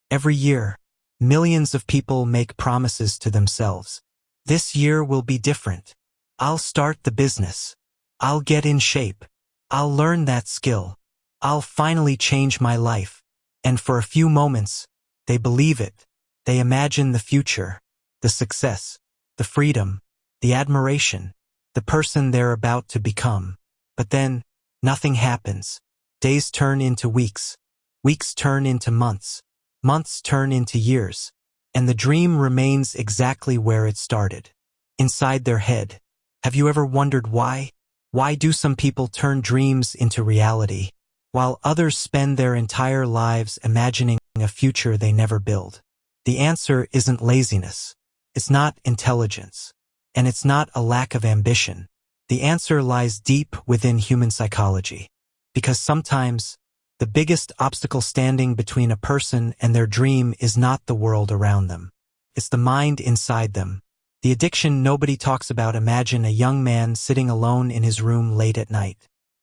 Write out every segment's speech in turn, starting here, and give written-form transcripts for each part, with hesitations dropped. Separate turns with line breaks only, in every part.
Every year, millions of people make promises to themselves. This year will be different. I'll start the business. I'll get in shape. I'll learn that skill. I'll finally change my life. And for a few moments, they believe it. They imagine the future, the success, the freedom, the admiration, the person they're about to become. But then, nothing happens. Days turn into weeks. Weeks turn into months. Months turn into years. And the dream remains exactly where it started. Inside their head. Have you ever wondered why? Why do some people turn dreams into reality, while others spend their entire lives imagining a future they never build? The answer isn't laziness. It's not intelligence. And it's not a lack of ambition. The answer lies deep within human psychology. Because sometimes, the biggest obstacle standing between a person and their dream is not the world around them. It's the mind inside them. The addiction nobody talks about. Imagine a young man sitting alone in his room late at night.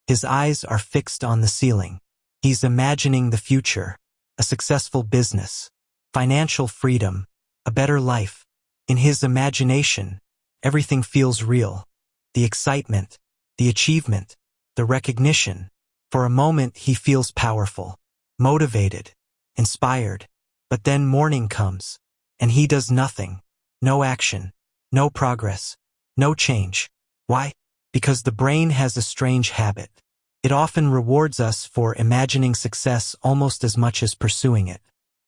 His eyes are fixed on the ceiling. He's imagining the future, a successful business, financial freedom, a better life. In his imagination, everything feels real. The excitement, the achievement, the recognition. For a moment he feels powerful, motivated, inspired. But then morning comes, and he does nothing. No action. No progress. No change. Why? Because the brain has a strange habit. It often rewards us for imagining success almost as much as pursuing it.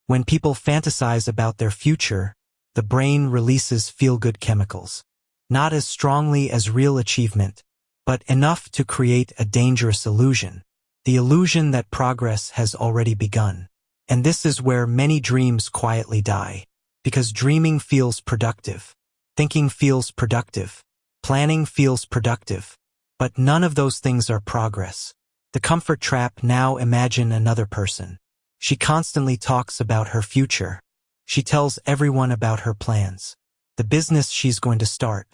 When people fantasize about their future, the brain releases feel-good chemicals. Not as strongly as real achievement, but enough to create a dangerous illusion. The illusion that progress has already begun. And this is where many dreams quietly die. Because dreaming feels productive. Thinking feels productive. Planning feels productive. But none of those things are progress. The comfort trap. Now imagine another person. She constantly talks about her future. She tells everyone about her plans. The business she's going to start.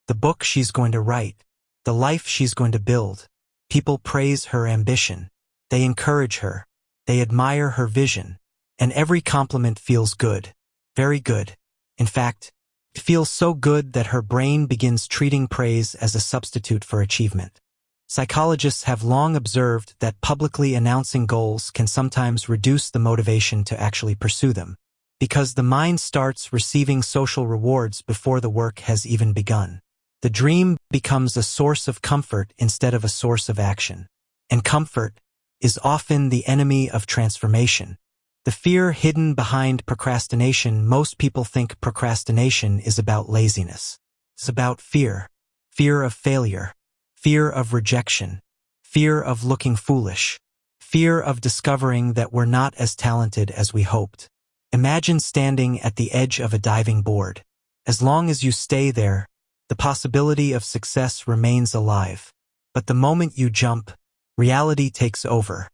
The book she's going to write. The life she's going to build. People praise her ambition. They encourage her. They admire her vision. And every compliment feels good. Very good. In fact, it feels so good that her brain begins treating praise as a substitute for achievement. Psychologists have long observed that publicly announcing goals can sometimes reduce the motivation to actually pursue them, because the mind starts receiving social rewards before the work has even begun. The dream becomes a source of comfort instead of a source of action. And comfort is often the enemy of transformation. The fear hidden behind procrastination. Most people think procrastination is about laziness. It's about fear. Fear of failure. Fear of rejection. Fear of looking foolish. Fear of discovering that we're not as talented as we hoped. Imagine standing at the edge of a diving board. As long as you stay there, the possibility of success remains alive. But the moment you jump, reality takes over.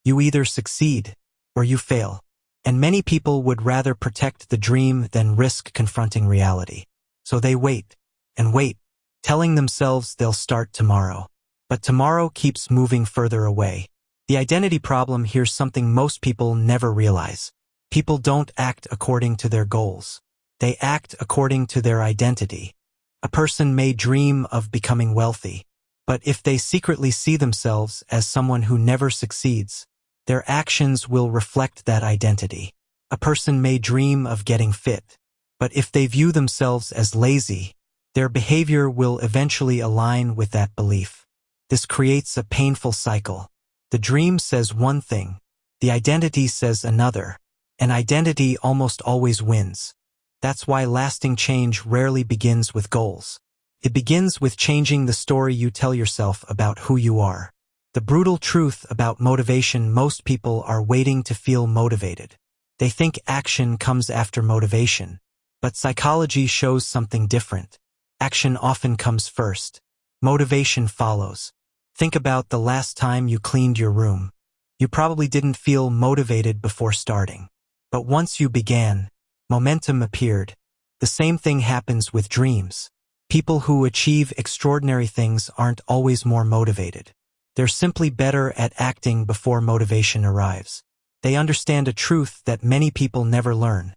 You either succeed or you fail. And many people would rather protect the dream than risk confronting reality. So they wait and wait, telling themselves they'll start tomorrow. But tomorrow keeps moving further away. The identity problem. Here's something most people never realize. People don't act according to their goals. They act according to their identity. A person may dream of becoming wealthy, but if they secretly see themselves as someone who never succeeds, their actions will reflect that identity. A person may dream of getting fit, but if they view themselves as lazy, their behavior will eventually align with that belief. This creates a painful cycle. The dream says one thing, the identity says another, and identity almost always wins. That's why lasting change rarely begins with goals. It begins with changing the story you tell yourself about who you are. The brutal truth about motivation. Most people are waiting to feel motivated. They think action comes after motivation. But psychology shows something different. Action often comes first. Motivation follows. Think about the last time you cleaned your room. You probably didn't feel motivated before starting. But once you began, momentum appeared. The same thing happens with dreams. People who achieve extraordinary things aren't always more motivated. They're simply better at acting before motivation arrives. They understand a truth that many people never learn.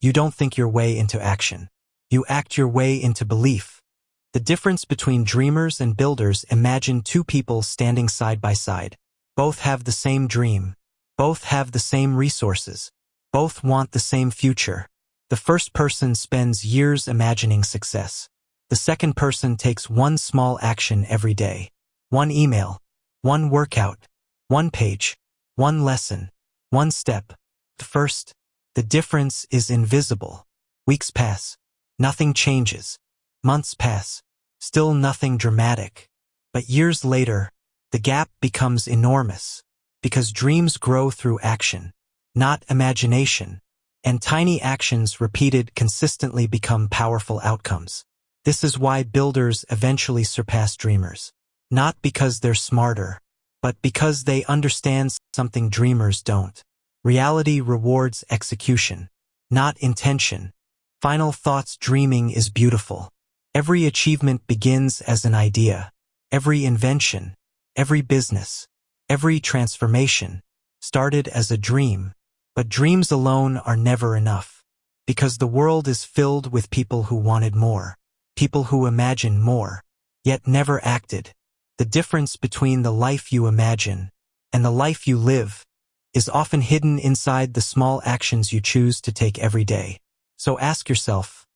You don't think your way into action. You act your way into belief. The difference between dreamers and builders: imagine two people standing side by side. Both have the same dream. Both have the same resources. Both want the same future. The first person spends years imagining success. The second person takes one small action every day. One email, one workout, one page, one lesson, one step. The difference is invisible. Weeks pass. Nothing changes. Months pass. Still nothing dramatic. But years later, the gap becomes enormous. Because dreams grow through action, not imagination. And tiny actions repeated consistently become powerful outcomes. This is why builders eventually surpass dreamers. Not because they're smarter, but because they understand something dreamers don't. Reality rewards execution, not intention. Final thoughts: dreaming is beautiful. Every achievement begins as an idea. Every invention, every business, every transformation started as a dream. But dreams alone are never enough. Because the world is filled with people who wanted more. People who imagined more, yet never acted. The difference between the life you imagine and the life you live is often hidden inside the small actions you choose to take every day. So ask yourself,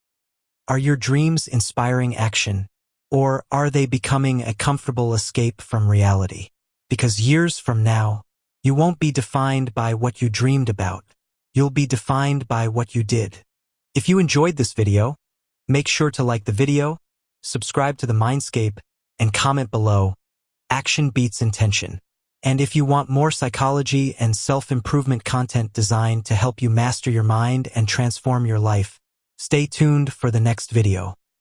are your dreams inspiring action, or are they becoming a comfortable escape from reality? Because years from now, you won't be defined by what you dreamed about. You'll be defined by what you did. If you enjoyed this video, make sure to like the video, subscribe to the Mindscape, and comment below. Action beats intention. And if you want more psychology and self-improvement content designed to help you master your mind and transform your life, stay tuned for the next video.